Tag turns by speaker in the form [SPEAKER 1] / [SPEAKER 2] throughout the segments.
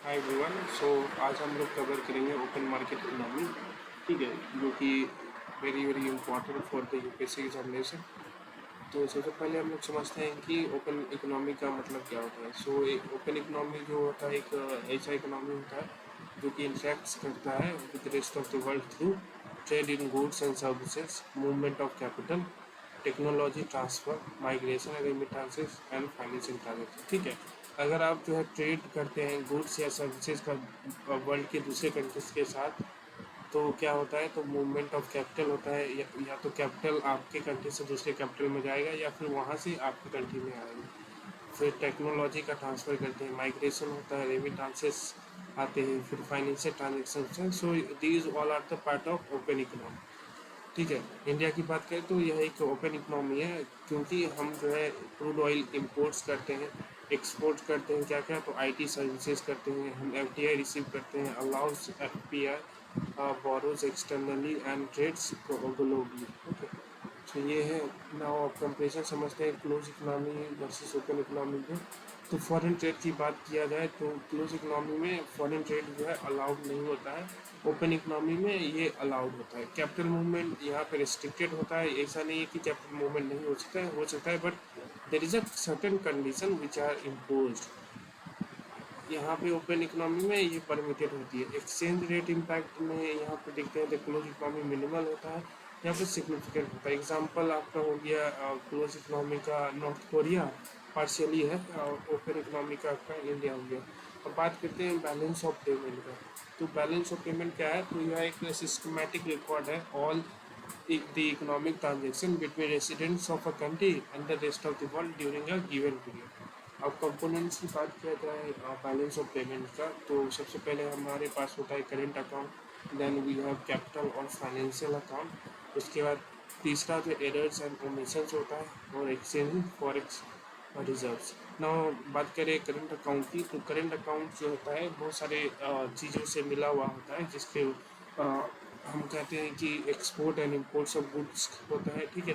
[SPEAKER 1] Hi everyone. आज हम लोग कवर करेंगे ओपन मार्केट इकोनॉमी। ठीक है, जो कि very very important for the UPSC examination. तो सबसे पहले हम लोग समझते हैं कि ओपन इकोनॉमी का मतलब क्या होता है। एक ओपन इकोनॉमी जो होता है एक ऐसा इकोनॉमी होता है जो कि इंटरेक्ट करता है with rest of the world through trade in goods and services, movement of capital, technology transfer, migration, remittances and financial transaction. ठीक है, अगर आप जो है ट्रेड करते हैं गुड्स या सर्विसेज का वर्ल्ड के दूसरे कंट्रीज के साथ, तो क्या होता है, तो मूवमेंट ऑफ कैपिटल होता है, या तो कैपिटल आपके कंट्री से दूसरे कैपिटल में जाएगा या फिर वहाँ से आपकी कंट्री में आएगा। फिर टेक्नोलॉजी का ट्रांसफ़र करते हैं, माइग्रेशन होता है, रेमिटेंसेस आते हैं, फिर financial transaction. So these all are the part of open economy. ठीक है, इंडिया की बात करें तो यह एक ओपन इकोनॉमी है, क्योंकि हम जो है क्रूड ऑयल इंपोर्ट्स करते हैं, एक्सपोर्ट करते हैं, क्या क्या, तो आईटी सर्विसेज करते हैं, हम एफडीआई रिसीव करते हैं, allows FPI borrows externally and trades globally. Okay, तो ये है। नाउ आप कंपेरिजन समझते हैं close economy versus open economy में। तो फॉरेन ट्रेड की बात किया जाए तो क्लोज इकोनॉमी में फॉरेन ट्रेड जो है अलाउड नहीं होता है, ओपन इकोनॉमी में ये अलाउड होता है। कैपिटल मूवमेंट यहाँ पे रिस्ट्रिक्टेड होता है, ऐसा नहीं है कि कैपिटल मूवमेंट नहीं हो सकता है, but there is a certain condition which are impose. यहाँ पे ओपन इकोनॉमी में ये परमिटेड होती है। एक्सचेंज रेट इम्पैक्ट में यहाँ पे देखते हैं तो क्लोज इकोनॉमी मिनिमल होता है, या फिर सिग्निफिकेंट होता है। एग्जांपल आपका हो गया क्लोज इकोनॉमी का नॉर्थ कोरिया पार्शियली है, और ओपन इकोनॉमी का आपका इंडिया हो गया। अब बात करते हैं बैलेंस ऑफ पेमेंट का। तो बैलेंस ऑफ पेमेंट क्या है, तो यह एक सिस्टमैटिक रिकॉर्ड है all the economic transaction between residents of a country and the rest of the world during a given period. अब कंपोनेंट्स की बात किया जाए बैलेंस ऑफ पेमेंट का, तो सबसे पहले हमारे पास होता है current account, then we have capital और फाइनेंशियल अकाउंट। उसके बाद तीसरा जो एरर्स एंड ओमिशंस होता है, और एक्सचेंज फॉरेक्स रिजर्व्स। नाउ बात करें करंट अकाउंट की, तो करंट अकाउंट जो होता है बहुत सारे चीज़ों से मिला हुआ होता है, जिसके हम कहते हैं कि export and imports of goods होता है। ठीक है,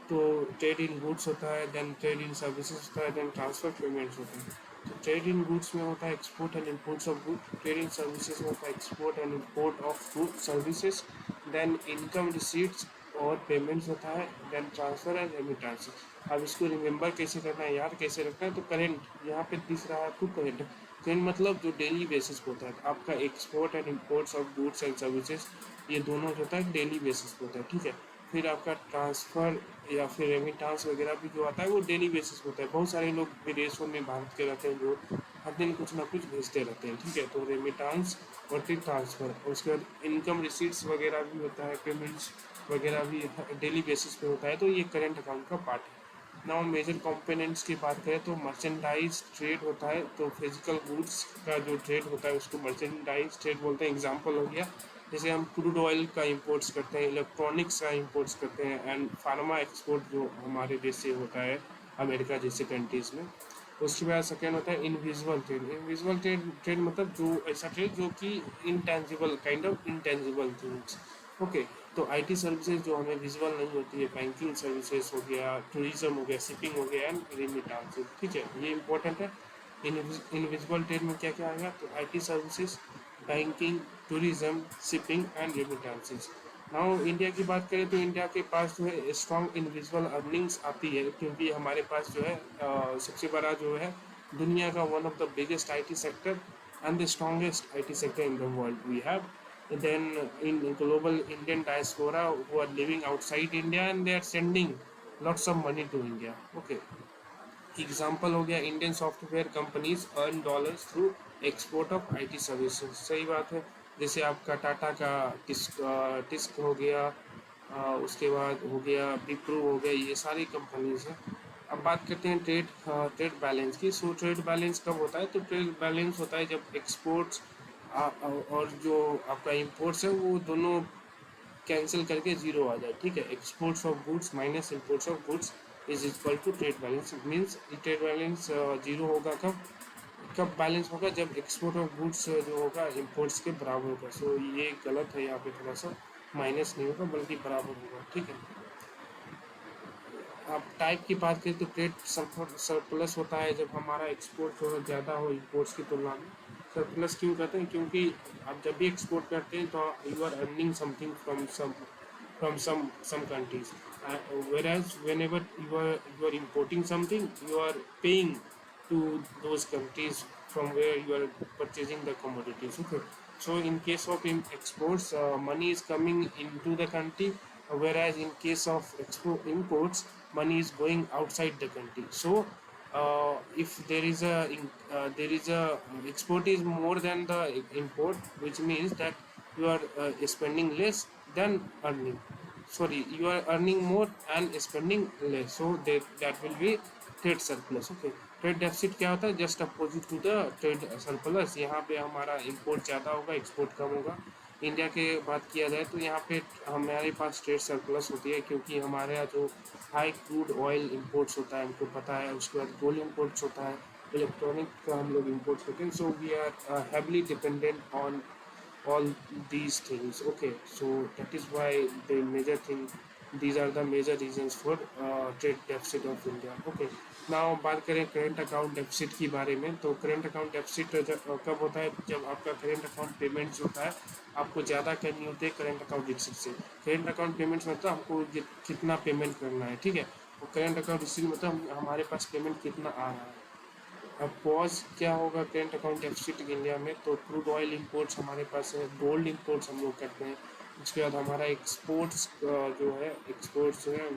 [SPEAKER 1] तो ट्रेड इन गुड्स होता है, देन ट्रेड इन सर्विसेज होता है, देन ट्रांसफर पेमेंट्स होते हैं। तो ट्रेड इन गुड्स में होता है export and imports of good, trade in services में होता है export and import of good services, then income receipts और पेमेंट्स होता है, देन ट्रांसफर एंड रेमिटेंसेस। अब इसको रिमेंबर कैसे करना है, याद कैसे रखना है, तो करेंट यहाँ पे दिख रहा है आपको, करेंट करेंट मतलब जो डेली बेसिस पे होता है। तो आपका export and imports of goods and services, ये दोनों जो होता है डेली बेसिस पे होता है। ठीक है, फिर आपका ट्रांसफ़र या फिर रेमिटांस वगैरह भी जो आता है वो डेली बेसिस पे होता है। बहुत सारे लोग विदेशों में भारत के रहते हैं जो हर दिन कुछ ना कुछ भेजते रहते हैं। ठीक है, तो रेमिटांस और फिर ट्रांसफ़र, और उसके बाद इनकम रिसीट्स वगैरह भी होता है, पेमेंट्स वगैरह भी डेली बेसिस पे होता है। तो ये करेंट अकाउंट का पार्ट है। नाउ मेजर कंपोनेंट्स की बात करें तो मर्चेंडाइज ट्रेड होता है, तो फिजिकल गुड्स का जो ट्रेड होता है उसको मर्चेंडाइज ट्रेड बोलते हैं। एग्जांपल हो गया, जैसे हम क्रूड ऑयल का इंपोर्ट्स करते हैं, इलेक्ट्रॉनिक्स का इंपोर्ट्स करते हैं, एंड फार्मा एक्सपोर्ट जो हमारे देश से होता है अमेरिका जैसे कंट्रीज़ में। उसके बाद सेकेंड होता है invisible trade. Invisible trade trade मतलब जो ऐसा ट्रेड जो कि intangible, kind of intangible things. Okay, तो आईटी सर्विसेज जो हमें विजुअल नहीं होती है, बैंकिंग सर्विसेज हो गया, टूरिज्म हो गया, शिपिंग हो गया, एंड रेमिटेंसेस। ठीक है, ये इंपॉर्टेंट है। इनविजिबल ट्रेड में क्या क्या आएगा, तो IT services, banking, tourism, shipping and remittances. Now India की बात करें तो इंडिया के पास जो है स्ट्रॉन्ग इनविजिबल अर्निंग्स आती है, क्योंकि हमारे पास जो है सबसे बड़ा जो है दुनिया का one of the biggest IT sector and the strongest IT sector in the world we have. Then in global Indian diaspora who are living outside India and they are sending lots of money to India. Okay, example हो गया Indian software companies earn dollars through export of IT services. सही बात है, जैसे आपका टाटा का टिस्क हो गया, उसके बाद हो गया विप्रो हो गया, ये सारी कंपनीज हैं। अब बात करते हैं ट्रेड बैलेंस की। सो ट्रेड बैलेंस कब होता है, तो ट्रेड बैलेंस होता है जब एक्सपोर्ट्स और जो आपका इम्पोर्ट्स है वो दोनों कैंसिल करके जीरो आ जाए। ठीक है, exports of goods minus imports of goods is equal to trade balance. Means trade balance zero होगा कब, कब बैलेंस होगा, जब एक्सपोर्ट ऑफ गुड्स जो होगा इम्पोर्ट्स के बराबर होगा। सो ये गलत है, यहाँ पे थोड़ा सा माइनस नहीं होगा बल्कि बराबर होगा। ठीक है, अब टाइप की बात करें तो ट्रेड सरप्लस होता है जब हमारा एक्सपोर्ट जो है ज़्यादा हो इम्पोर्ट्स की तुलना में। सरप्लस क्यों कहते हैं? क्योंकि आप जब भी एक्सपोर्ट करते हैं तो you are earning something from some countries, whereas whenever you are importing something, you are paying to those countries from where you are purchasing the commodities. Okay, so in case of exports, money is coming into the country, whereas in case of imports, money is going outside the country. So if there is a export is more than the import, which means that you are spending less than earning. Sorry, you are earning more and spending less, so that will be trade surplus. Okay, trade deficit क्या होता है? Just opposite to the trade surplus. यहाँ पे हमारा import ज़्यादा होगा, export कम होगा. India के बात किया जाए तो यहाँ पे हमारे पास ट्रेड सरप्लस होती है, क्योंकि हमारे यहाँ जो हाई क्रूड ऑयल इंपोर्ट्स होता है हमको पता है, उसके बाद गोल्ड इंपोर्ट्स होता है, इलेक्ट्रॉनिक का हम लोग इंपोर्ट्स करते हैं. So we are heavily dependent on all these things. Okay, so that is why the major thing, these are the major reasons for trade deficit of India. Okay, now बात करें current account deficit की बारे में. तो current account deficit कब होता है? जब आपका करेंट अकाउंट पेमेंट्स होता है, आपको ज़्यादा करनी होती है करेंट अकाउंट डिफिसिट से. करेंट अकाउंट पेमेंट्स मतलब हमको कितना पेमेंट करना है, ठीक है. और करेंट अकाउंट डिफिसिट मतलब हमारे पास पेमेंट कितना आ रहा है. अब पॉज क्या होगा करेंट अकाउंट डेफिसिट इंडिया में? तो क्रूड ऑयल इंपोर्ट्स हमारे पास है, गोल्ड इंपोर्ट्स हम लोग करते हैं. उसके बाद हमारा एक्सपोर्ट्स जो है, एक्सपोर्ट्स जो है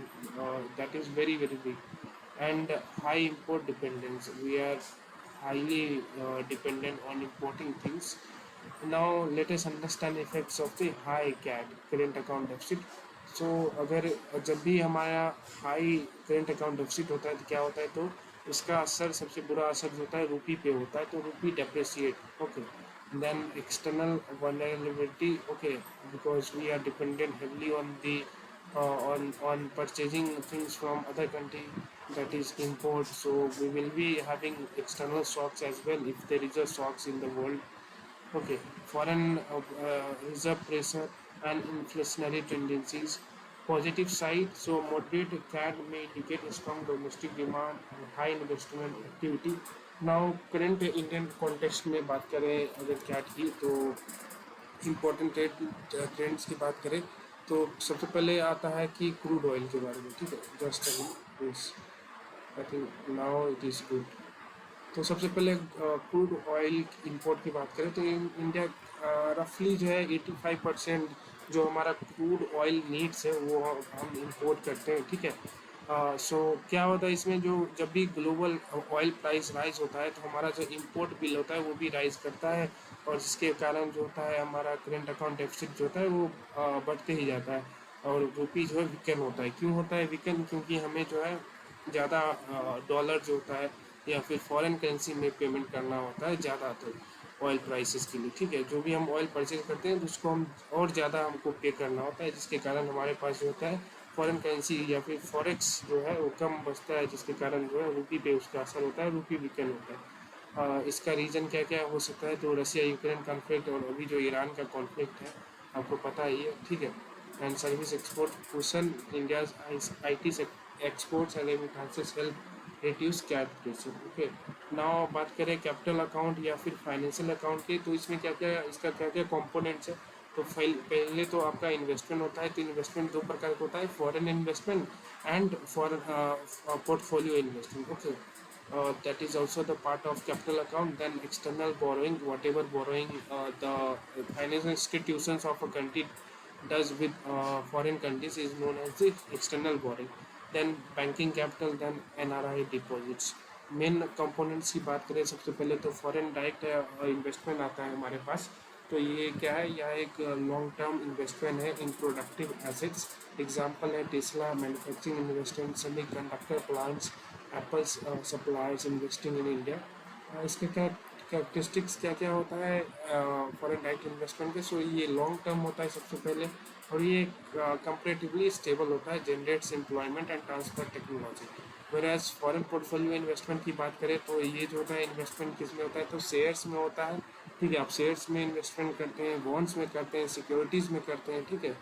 [SPEAKER 1] that is very very big. And high import dependence, we are highly dependent on importing things. Now let us understand effects of the high CAD, current account deficit. So अगर जब भी हमारा high current account deficit होता है तो क्या होता है? तो इसका असर, सबसे बुरा असर जो होता है रूपी पे होता है. तो rupee depreciate. Okay, then external vulnerability. Okay, because we are dependent heavily on the on purchasing things from other country, that is import. So we will be having external shocks as well if there is a shocks in the world. Okay, foreign reserve pressure and inflationary tendencies. Positive side, so moderate CAD may indicate a strong domestic demand and high investment activity. Now current Indian context में बात करें अगर CAD की, तो important trends की बात करें तो सबसे पहले आता है कि क्रूड ऑयल के बारे में. ठीक है, just I think now it is good. तो सबसे पहले क्रूड ऑयल इंपोर्ट की बात करें तो इंडिया रफली जो है 85% जो हमारा क्रूड ऑयल नीड्स है वो हम इंपोर्ट करते हैं. ठीक है. सो क्या होता है इसमें, जो जब भी ग्लोबल ऑयल प्राइस राइज होता है तो हमारा जो इंपोर्ट बिल होता है वो भी राइज करता है, और जिसके कारण जो होता है हमारा करेंट अकाउंट डेफिसिट जो होता है वो बढ़ते ही जाता है, और रूपी जो है वीकन होता है. क्यों होता है वीकन? क्योंकि हमें जो है ज़्यादा डॉलर जो होता है या फिर फॉरेन करेंसी में पेमेंट करना होता है ज़्यादा, तो ऑयल प्राइसेस के लिए. ठीक है, जो भी हम ऑयल परचेज करते हैं तो उसको हम और ज़्यादा हमको पे करना होता है, जिसके कारण हमारे पास जो होता है फॉरेन करेंसी या फिर फॉरेक्स जो है वो कम बचता है, जिसके कारण जो है रूपी पे उसका असर होता है, रूपी वीकन होता है. इसका रीज़न क्या क्या हो सकता है? तो रसिया यूक्रेन कॉन्फ्लिक्ट और अभी जो ईरान का कॉन्फ्लिक्ट है, आपको पता ही है. ठीक है. And service export question, India's IT exports and remittances help reduce cash pressure. Okay, now बात करें कैपिटल अकाउंट या फिर फाइनेंशियल अकाउंट की, तो इसमें क्या क्या, इसका क्या क्या कंपोनेंट्स है? तो पहले तो आपका इन्वेस्टमेंट होता है. तो इन्वेस्टमेंट दो प्रकार का होता है, foreign investment and foreign portfolio investment. Okay, that is also the part of capital account. Then external borrowing, whatever borrowing the financial institutions of a country does with foreign countries is known as the external borrowing. Then banking capital, then NRI deposits. Main components की बात करें, सबसे पहले तो foreign direct investment आता है हमारे पास. तो ये क्या है? यह एक लॉन्ग टर्म इन्वेस्टमेंट है इन प्रोडक्टिव एसेट्स. एग्जांपल है Tesla manufacturing investment, semiconductor plants, apples suppliers investing in India. इसके क्या कैरेक्टरिस्टिक्स क्या क्या होता है फॉरेन डायरेक्ट इन्वेस्टमेंट के? सो ये लॉन्ग टर्म होता है सबसे पहले, और ये कंपेरेटिवली स्टेबल होता है, generates employment and transfer technology. वेराज foreign portfolio investment की बात करें तो ये जो होता है इन्वेस्टमेंट किस में होता है? तो शेयर्स में होता है. ठीक है, आप शेयर्स में इन्वेस्टमेंट करते हैं, बॉन्ड्स में करते हैं, सिक्योरिटीज़ में करते हैं. ठीक है,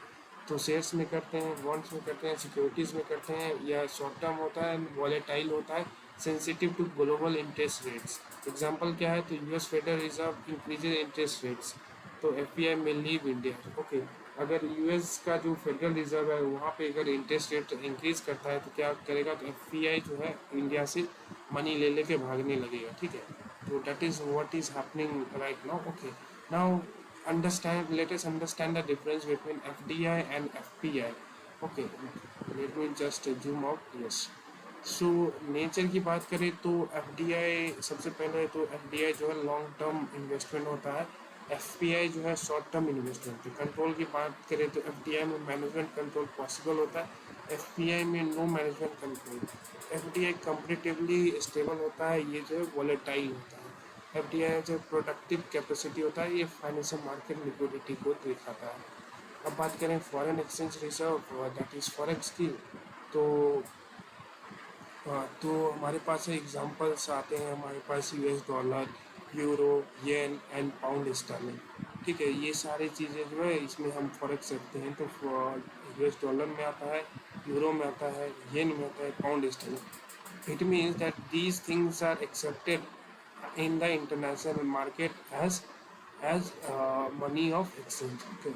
[SPEAKER 1] तो शेयर्स में करते हैं, बॉन्ड्स में करते हैं, सिक्योरिटीज़ में करते हैं. या शॉर्ट टर्म होता है, वॉलेटाइल होता है, sensitive to global interest rates. Example क्या है, तो US federal reserve increases interest rates, तो एफपीआई में लीव इंडिया। ओके, अगर यूएस का जो फेडरल रिजर्व है वहाँ पे अगर इंटरेस्ट रेट इंक्रीज करता है तो क्या करेगा, तो एफपीआई जो है इंडिया से मनी ले लेके भागने लगेगा। ठीक है, तो that is what is happening right now. Okay, now let us understand the difference between FDI and FPI. Okay, let me just zoom out. Yes, so nature की बात करें तो एफडीआई, सबसे पहले तो एफडीआई जो है लॉन्ग टर्म इन्वेस्टमेंट होता है, एफपीआई जो है शॉर्ट टर्म इन्वेस्टमेंट। तो कंट्रोल की बात करें तो एफडीआई में मैनेजमेंट कंट्रोल पॉसिबल होता है, एफपीआई में no management control. FDI comparatively stable होता है, ये जो है वॉलेटाइल होता है। एफडीआई जो प्रोडक्टिव कैपेसिटी होता है, ये फाइनेंशियल मार्केट लिक्विडिटी को दिखाता है। अब बात करें foreign exchange reserve, that is forex की, तो हाँ, तो हमारे पास एग्जांपल्स आते हैं, हमारे पास US dollar, euro, yen and pound sterling. ठीक है, ये सारी चीज़ें जो है इसमें हम फॉरेक्स रखते हैं। तो यूएस डॉलर में आता है, यूरो में आता है, येन में आता है, pound sterling. It means that these things are accepted in the international market as money of exchange. Okay.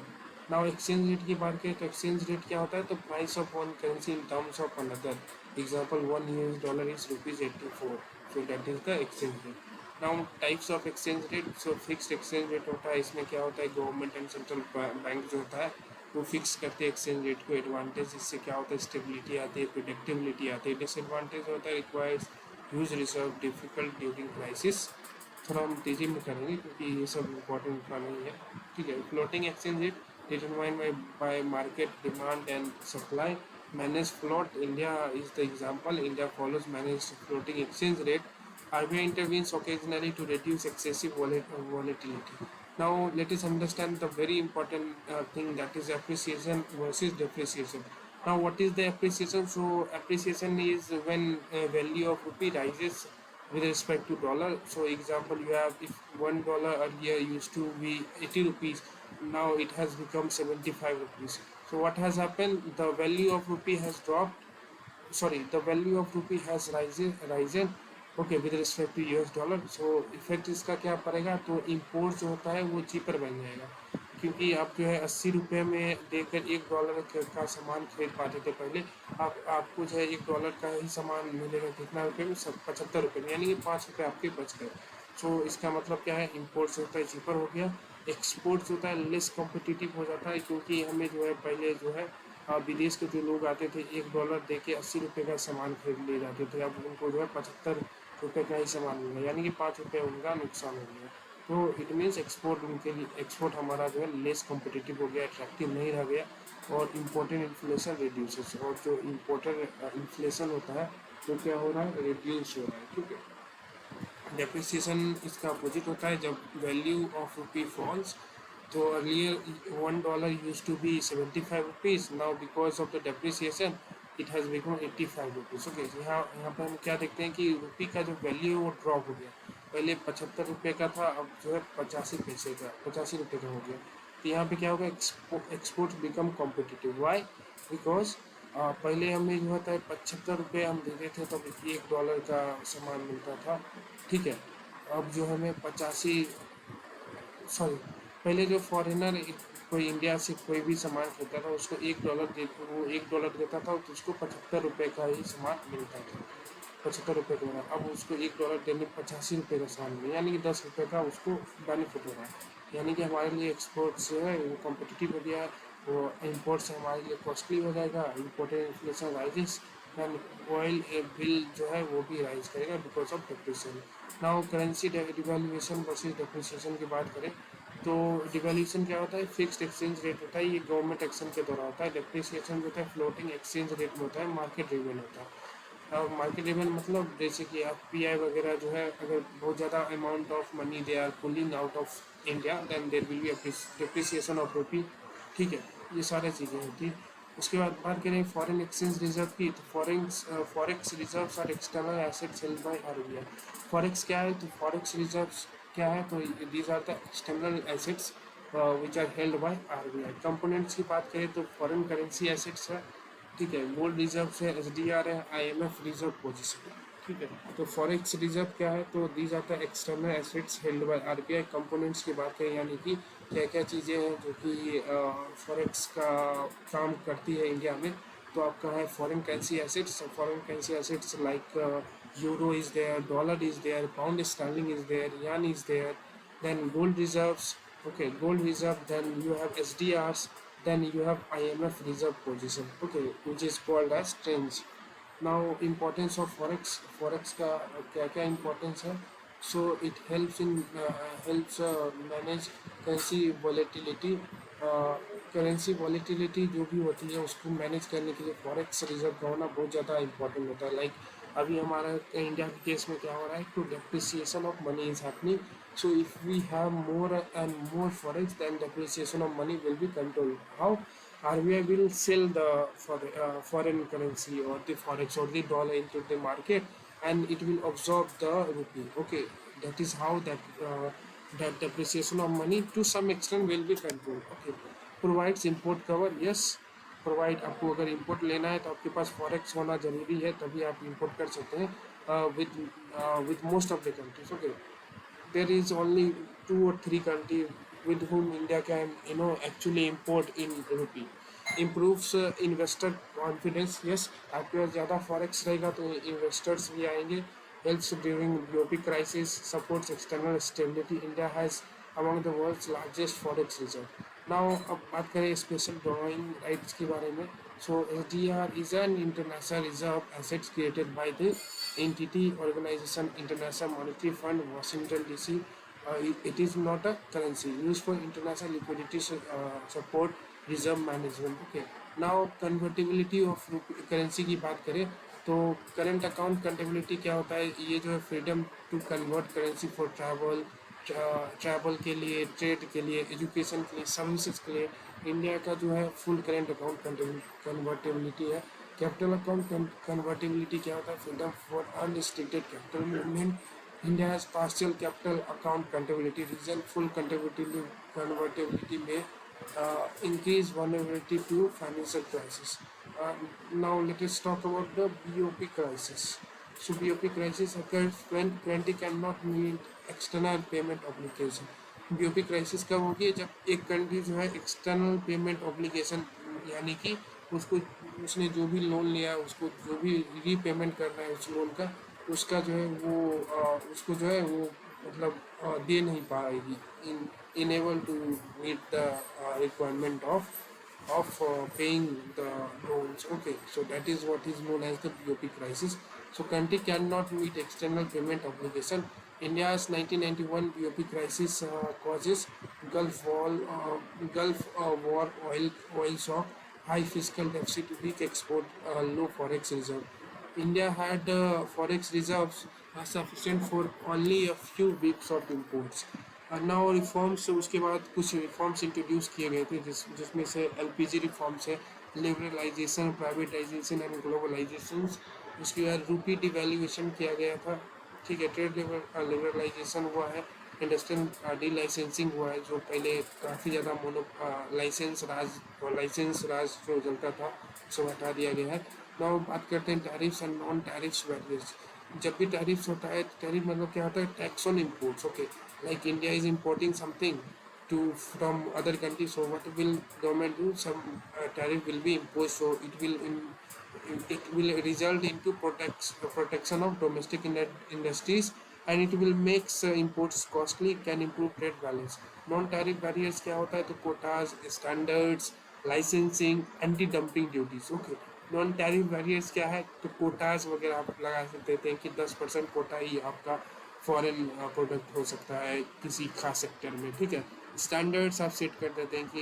[SPEAKER 1] Now exchange rate की बात करें तो exchange rate क्या होता है, तो price of one currency in terms of another. Example, one US dollar is rupees 84. So that is the exchange rate. Now types of exchange rate. So fixed exchange rate होता है, इसमें क्या होता है, गवर्नमेंट एंड सेंट्रल बैंक जो होता है वो फिक्स करते हैं एक्सचेंज रेट को। एडवांटेज इससे क्या होता है, स्टेबिलिटी आती है, प्रिडिक्टेबिलिटी आती है। डिसएडवांटेज होता है, requires huge reserve, difficult during crisis. थोड़ा हम तेज़ी में करेंगे क्योंकि ये सब इम्पोर्टेंट इतना नहीं है। ठीक है, floating exchange rate determined by market demand and supply. Manage float, India is the example, India follows manage floating exchange rate. RBI intervenes occasionally to reduce excessive volatility. Now let us understand the very important thing, that is appreciation versus depreciation. Now what is the appreciation? So appreciation is when value of rupee rises with respect to dollar. So example, you have, if $1 earlier used to be 80 rupees, now it has become 75 rupees. So what has happened, the value of rupee has dropped, sorry, the value of rupee has risen, okay, with respect to US dollar. So effect इसका क्या पड़ेगा, तो import जो होता है वो cheaper बन जाएगा, क्योंकि आप जो है 80 रुपये में देकर $1 का सामान खरीद पाते थे पहले। आपको जो है $1 का ही सामान मिलेगा कितना रुपये में, 75 रुपये में, यानी कि 5 रुपये आपके बच गए। सो इसका मतलब क्या है, इम्पोर्ट जो होता है चीपर हो गया, एक्सपोर्ट जो होता है लेस कॉम्पिटिटिव हो जाता है, क्योंकि हमें जो है पहले जो है विदेश के जो लोग आते थे $1 दे के 80 रुपये का सामान खरीद ले जाते थे, अब उनको जो है 75 रुपये का ही सामान मिल गया, यानी कि 5 रुपये उनका नुकसान हो गया। तो इट मीन्स एक्सपोर्ट, उनके लिए एक्सपोर्ट हमारा जो है लेस कॉम्पिटिटिव हो गया, अट्रैक्टिव नहीं रह गया, और इम्पोर्टेंट इन्फ्लेशन रिड्यूसेस, और जो इम्पोर्टेंट इन्फ्लेशन होता है तो क्या हो रहा है, रिड्यूस हो रहा है। ठीक है, डेप्रिसिएशन इसका अपोजिट होता है, जब वैल्यू ऑफ रुपी फॉल्स। तो earlier $1 use to be 75 rupees, now because of the depreciation it has become 85 rupees. Okay, यहाँ पर हम क्या देखते हैं कि रुपी का जो वैल्यू है वो ड्रॉप हो गया, पहले 75 रुपये का था, अब जो है 85 पैसे का, 85 रुपये का हो गया। तो यहाँ पे क्या होगा, export become competitive. Why, because पहले हमें जो होता है 75 रुपये हम देते थे, तब $1 का सामान मिलता था। ठीक है, अब जो हमें 85, सॉरी, पहले जो फॉरेनर कोई इंडिया से कोई भी सामान खरीदता था उसको $1 दे, वो $1 देता था तो उसको 75 रुपये का ही सामान मिलता था, 75 रुपये का। अब उसको $1 देने 85 रुपये का सामान मिले, यानी कि 10 रुपये का उसको बेनिफिट हो रहा है। यानी कि हमारे लिए एक्सपोर्ट जो है वो कॉम्पिटिटिव हो गया है, वो इम्पोर्ट से हमारे लिए कॉस्टली हो जाएगा। Important inflation rises and oil bill जो है वो भी राइज करेगा because of depreciation. Now currency devaluation versus depreciation की बात करें तो डिवैल्यूएशन क्या होता है, फिक्स्ड एक्सचेंज रेट होता है, ये गवर्नमेंट एक्शन के द्वारा होता है। डिप्रिसिएशन जो होता है फ्लोटिंग एक्सचेंज रेट में होता है, मार्केट ड्रिवन होता है। अब मार्केट ड्रिवन मतलब जैसे कि एफपीआई वगैरह जो है, अगर बहुत ज़्यादा amount of money they are pulling out of India then there will be depreciation of rupee. ठीक है, ये सारी चीज़ें होती हैं। उसके बाद बात करें फॉरेन एक्सचेंज रिजर्व की, तो forex reserves are external assets held by RBI. Forex क्या है, तो फॉरेक्स रिजर्व्स क्या है, तो these are the external assets which are held by RBI. Components की बात करें तो फॉरेन करेंसी एसेट्स है, ठीक है, गोल्ड रिजर्व है, एसडीआर है, आईएमएफ रिजर्व पोजीशन है। ठीक है। तो फॉरेक्स रिजर्व क्या है, तो दी जाता है external assets held by RBI. Components की बात करें यानी कि क्या क्या चीज़ें हैं जो कि फॉरेक्स का काम करती है इंडिया में, तो आपका है foreign currency assets. Foreign currency assets like euro is there, dollar is there, pound sterling is there, yuan is there, then gold reserves. Okay, gold reserve, then you have SDRs, then you have IMF reserve position, okay, which is called as strange. Now importance of forex का क्या क्या importance है, so it helps in manage currency volatility. Currency volatility जो भी होती है उसको manage करने के लिए फॉरेक्स रिजर्व का होना बहुत ज़्यादा इंपॉर्टेंट होता है। लाइक अभी हमारा इंडिया के केस में क्या हो रहा है, to depreciation of money is happening, so if we have more and more forex, then depreciation of money will be controlled. How? RBI will sell the foreign currency or the forex or the dollar into the market, and it will absorb the rupee. Okay, that is how that depreciation of money to some extent will be controlled. Okay, provides import cover. Yes, provide, आपको अगर import लेना है तो आपके पास forex होना ज़रूरी है, तभी आप इंपोर्ट कर सकते हैं with most of the countries. Okay, there is only 2 or 3 countries with whom India can actually import in rupee. Improves investor confidence. Yes, आपके पास ज़्यादा फॉरेक्स रहेगा तो इन्वेस्टर्स भी आएंगे। Helps during BOP crisis, supports external stability. India has among the world's largest forex reserve. Now अब बात करें special drawing rights के बारे में। So SDR is an international reserve assets created by the entity organization International Monetary Fund, Washington DC. It is not a currency used for international liquidity support, reserve management. Okay, now convertibility of currency की बात करें तो current account कंटेबिलिटी क्या होता है, ये जो है freedom to convert currency for travel के लिए, ट्रेड के लिए, एजुकेशन के लिए, सर्विसेज के लिए इंडिया का जो है फुल करेंट अकाउंट कन्वर्टेबिलिटी है। कैपिटल अकाउंट कन्वर्टेबिलिटी क्या होता है, freedom for unrestricted capital movement. India has partial capital account convertibility reason, full convertibility में increase vulnerability to financial crisis. Now let us talk about the BOP crisis. So BOP crisis occurs when country cannot meet external payment obligation. BOP crisis कब होगी, जब एक country जो है external payment obligation यानी कि उसने जो भी लोन लिया है उसको जो भी रीपेमेंट करना है उस लोन का, उसका जो है वो उसको जो है वो मतलब दे नहीं पाएगी, unable to meet the requirement of paying the loans. Okay, so that is what is known as the BOP crisis. So country cannot meet external payment obligation. India's 1991 BOP crisis causes Gulf War, oil shock, high fiscal deficit, weak export, low forex reserve. India had forex reserves sufficient for only a few weeks of imports. Now reforms, उसके बाद कुछ reforms introduce किए गए थे जिसमें से LPG reforms है, liberalisation, privatisation and globalisation. उसके बाद रूपी डिवैल्यूएशन किया गया था। ठीक है, ट्रेड लिबरलाइजेशन हुआ है, इंडस्ट्रियल डी लाइसेंसिंग हुआ है, जो पहले काफ़ी ज़्यादा लाइसेंस राज जो चलता था उसको हटा दिया गया है। नाउ बात करते हैं tariffs and non tariffs barriers. जब भी टैरिफ्स होता है, टैरिफ मतलब क्या होता है, tax on imports. Okay, like India is importing something from other countries, so what will government do? Some tariff will be imposed, so it will result into protection of domestic industries, and it will make imports costly, can improve trade balance. Non tariff barriers क्या होता है, तो quotas, standards, licensing, anti dumping duties. Okay, non tariff barriers क्या है, तो कोटाज वगैरह आप लगा सकते थे कि 10% कोटा ही आपका फॉरेन प्रोडक्ट हो सकता है किसी खास सेक्टर में। ठीक है, स्टैंडर्ड्स आप सेट कर देते हैं कि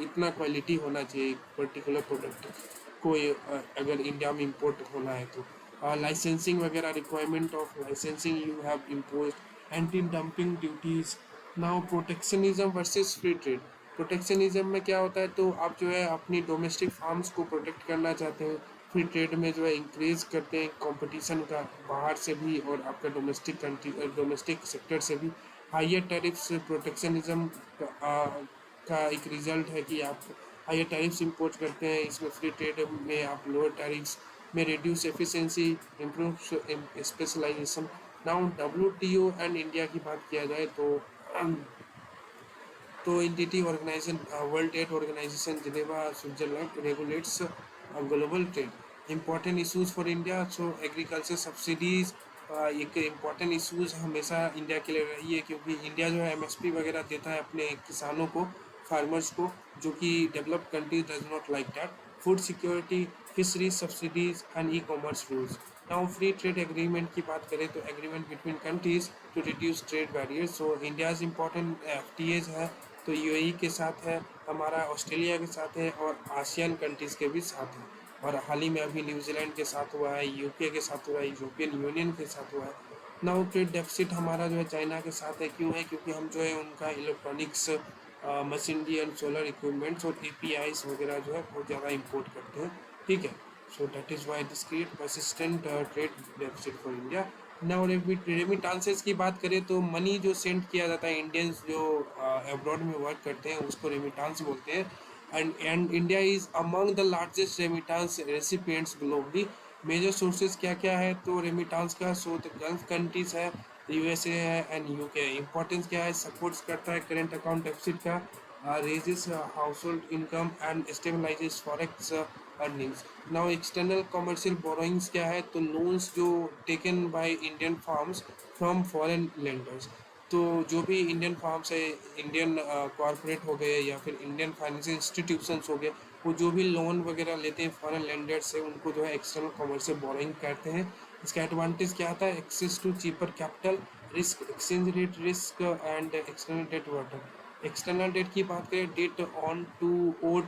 [SPEAKER 1] इतना क्वालिटी होना चाहिए पर्टिकुलर प्रोडक्ट को अगर इंडिया में इंपोर्ट होना है तो। लाइसेंसिंग वगैरह, requirement of licensing you have imposed, anti dumping duties. Now protectionism versus free trade. Protectionism में क्या होता है, तो आप जो है अपनी डोमेस्टिक फार्म्स को प्रोटेक्ट करना चाहते हैं, फ्री ट्रेड में जो है इंक्रीज करते हैं कंपटीशन का बाहर से भी और आपका डोमेस्टिक सेक्टर से भी। हायर टैरिफ्स प्रोटेक्शनिज्म का एक रिजल्ट है कि आप हायर टैरिफ्स इंपोर्ट करते हैं, इसमें फ्री ट्रेड में आप lower tariffs may reduce efficiency, improve specialization. Now WTO and India की बात किया जाए तो NTT organization, world trade organization Geneva Switzerland regulates global trade. Important issues for India, so agriculture subsidies एक इम्पॉर्टेंट इश्यूज हमेशा India के लिए रही है, क्योंकि इंडिया जो है एमएसपी वगैरह देता है अपने किसानों को, फार्मर्स को, जो कि developed countries does not like that. Food security, fisheries subsidies and e commerce rules. Now free trade agreement की बात करें तो agreement between countries to reduce trade barriers. So India's important FTAs है तो यूएई के साथ है, हमारा ऑस्ट्रेलिया के साथ है और आसियान कंट्रीज़ के भी साथ है। और हाल ही में अभी न्यूजीलैंड के साथ हुआ है, यूके के साथ हुआ है, यूरोपियन यूनियन के साथ हुआ है। नाउ ट्रेड डेफिसिट हमारा जो है चाइना के साथ है। क्यों है? क्योंकि हम जो है उनका electronics, machinery and solar equipments और एपीआईज वगैरह जो है बहुत ज़्यादा इंपोर्ट करते हैं। ठीक है, so that is why this create persistent trade deficit for India. ना रेमिटांसेस की बात करें तो मनी जो सेंड किया जाता है, इंडियंस जो अब्रॉड में वर्क करते हैं उसको रेमिटांस बोलते हैं। And India is among the largest remittance recipients globally. Major sources क्या क्या है तो रेमिटांस का? सो द गल्फ कंट्रीज है, यूएसए है एंड यूके। इंपॉर्टेंस क्या है? सपोर्ट्स करता है करेंट अकाउंट डेफिसिट का, raises household income and stabilizes forex earnings. Now external commercial borrowings क्या है तो loans जो taken by Indian firms from foreign lenders। तो जो भी इंडियन फार्म्स है, इंडियन कॉरपोरेट हो गए या फिर इंडियन फाइनेंशियल इंस्टीट्यूशंस हो गए, वो जो भी लोन वगैरह लेते हैं फॉरेन लेंडर्स से, उनको जो है एक्सटर्नल कमर्शियल बोरोइंग कहते हैं। इसका एडवांटेज क्या आता है? Access to cheaper capital, risk exchange rate risk and external debt water. External debt की बात करें, debt on to owed,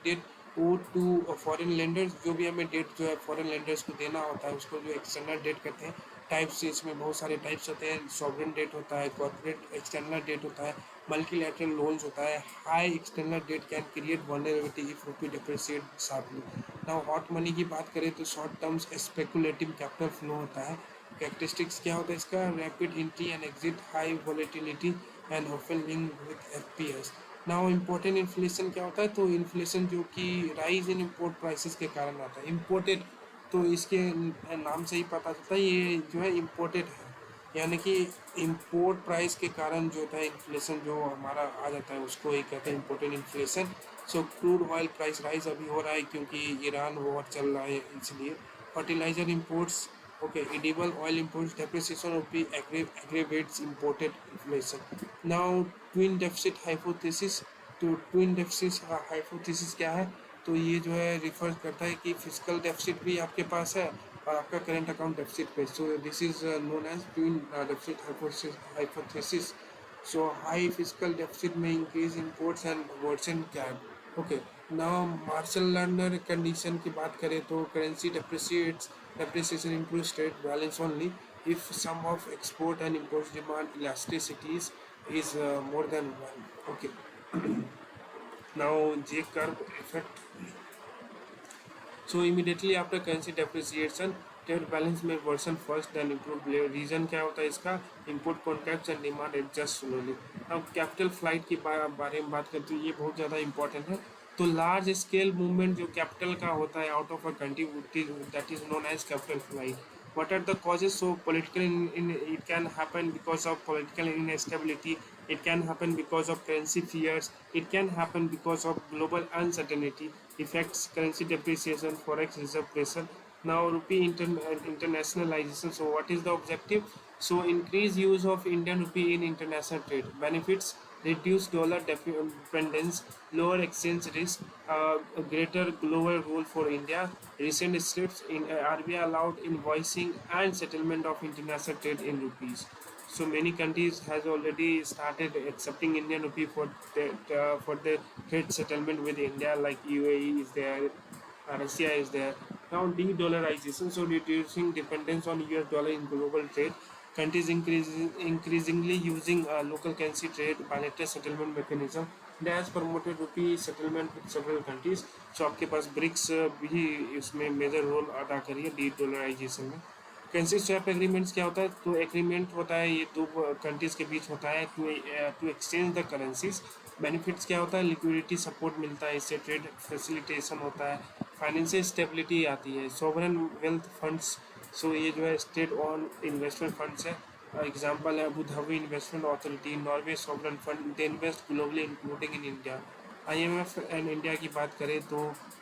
[SPEAKER 1] debt owed to foreign lenders, जो भी हमें डेट जो है फॉरेन लेंडर्स को देना होता है उसको जो एक्सटर्नल डेट कहते हैं। टाइप्स, इसमें बहुत सारे टाइप्स होते हैं। सॉवरेन डेट होता है, कॉर्पोरेट एक्सटर्नल डेट होता है, मल्टीलैटरल लोन्स होता है। High external debt can create vulnerability if rupee depreciate sharply. Now hot money की बात करें तो short terms speculative capital flow होता है। कैरेक्टरिस्टिक्स क्या होता है इसका? Rapid entry and exit, high volatility and often linked with FPS. Now important inflation क्या होता है तो इन्फ्लेशन जो कि राइज इन इम्पोर्ट प्राइसेस के कारण आता है। इम्पोर्टेड तो इसके नाम से ही पता चलता है ये जो है इम्पोर्टेड है, यानी कि इम्पोर्ट प्राइस के कारण जो होता है इन्फ्लेशन जो हमारा आ जाता है उसको ही कहते हैं इम्पोर्टेड इन्फ्लेशन। सो क्रूड ऑयल प्राइस राइज अभी हो रहा है क्योंकि ईरान वॉर चल रहा है इसलिए। Fertiliser imports, okay, edible oil imports depreciation will be aggravates imported inflation. Now twin deficit hypothesis, तो ट्विन डेफिसिट हाइपोथेसिस क्या है तो ये जो है रिफर करता है कि फिजिकल डेफिसिट भी आपके पास है और आपका करेंट अकाउंट डेफिसिट पे। So this is known as twin deficit hypothesis. So high fiscal deficit में increase imports and worsen cap. Okay, now Marshall Lerner condition की बात करें तो currency depreciation improves trade balance only if sum of export and import demand elasticities is more than one. Okay. Now J curve effect. So immediately after currency depreciation, trade balance may worsen first then improve later. Reason क्या होता है इसका? Import contracts and demand adjust slowly. अब capital flight की बारे में बात करते हैं, ये बहुत ज़्यादा important है। तो लार्ज स्केल मूवमेंट जो कैपिटल का होता है out of a country, that is known as capital flight. What are the causes? So political it can happen because of political instability, it can happen because of currency fears, it can happen because of global uncertainty affects currency depreciation, forex reserve pressure. Now rupee internationalization. So what is the objective? So increase use of Indian rupee in international trade. Benefits: reduce dollar dependence, lower exchange risk, a greater global role for India. Recent steps in RBI allowed invoicing and settlement of international trade in rupees. So many countries has already started accepting Indian rupee for the trade settlement with India, like UAE is there, Russia is there. Now de-dollarization, so reducing dependence on US dollar in global trade. Countries increasingly using local currency trade, bilateral settlement mechanism. India has promoted rupee settlement with several countries. So आपके पास BRICS भी इसमें major role अदा करी है D dollarisation में। Currency swap agreements क्या होता है तो एग्रीमेंट होता है ये दो कंट्रीज के बीच होता है to exchange the currencies. Benefits क्या होता है? लिक्विडिटी सपोर्ट मिलता है, इससे ट्रेड फैसिलिटेशन होता है, फाइनेंशियल स्टेबिलिटी आती है। सॉवरेन वेल्थ फंड्स, सो ये जो है स्टेट ऑन इन्वेस्टमेंट फंड्स है। एग्जांपल है Abu Dhabi investment authority, Norway sovereign fund, they invest globally including in India. IMF and India की बात करें तो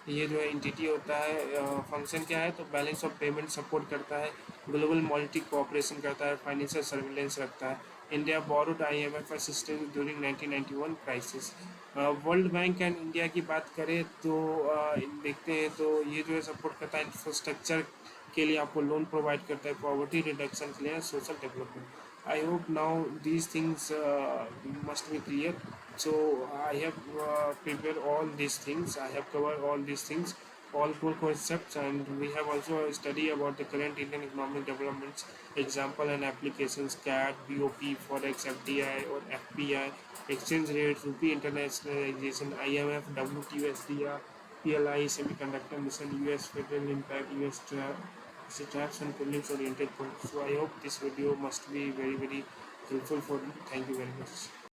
[SPEAKER 1] ये जो है एंटिटी होता है, फंक्शन क्या है तो बैलेंस ऑफ पेमेंट सपोर्ट करता है, ग्लोबल मॉनिटरी कोऑपरेशन करता है, फाइनेंशियल सर्विलेंस रखता है। India borrowed IMF assistance during 1991 crisis. World bank and India की बात करें तो देखते हैं तो ये जो है सपोर्ट करता है इंफ्रास्ट्रक्चर के लिए, आपको लोन प्रोवाइड करता है, पॉवर्टी रिडक्शन के लिए, social development. I hope now these things must be clear. So I have prepared all these things. I have covered all these things, all core concepts, and we have also study about the current Indian economic developments, example and applications, CAD, BOP, Forex, FDI or FPI, exchange rate, rupee internationalization, IMF, WTO, SDR, PLI, semiconductor mission, US federal impact, US traps and pullings oriented points. So I hope this video must be very helpful for you. Thank you very much.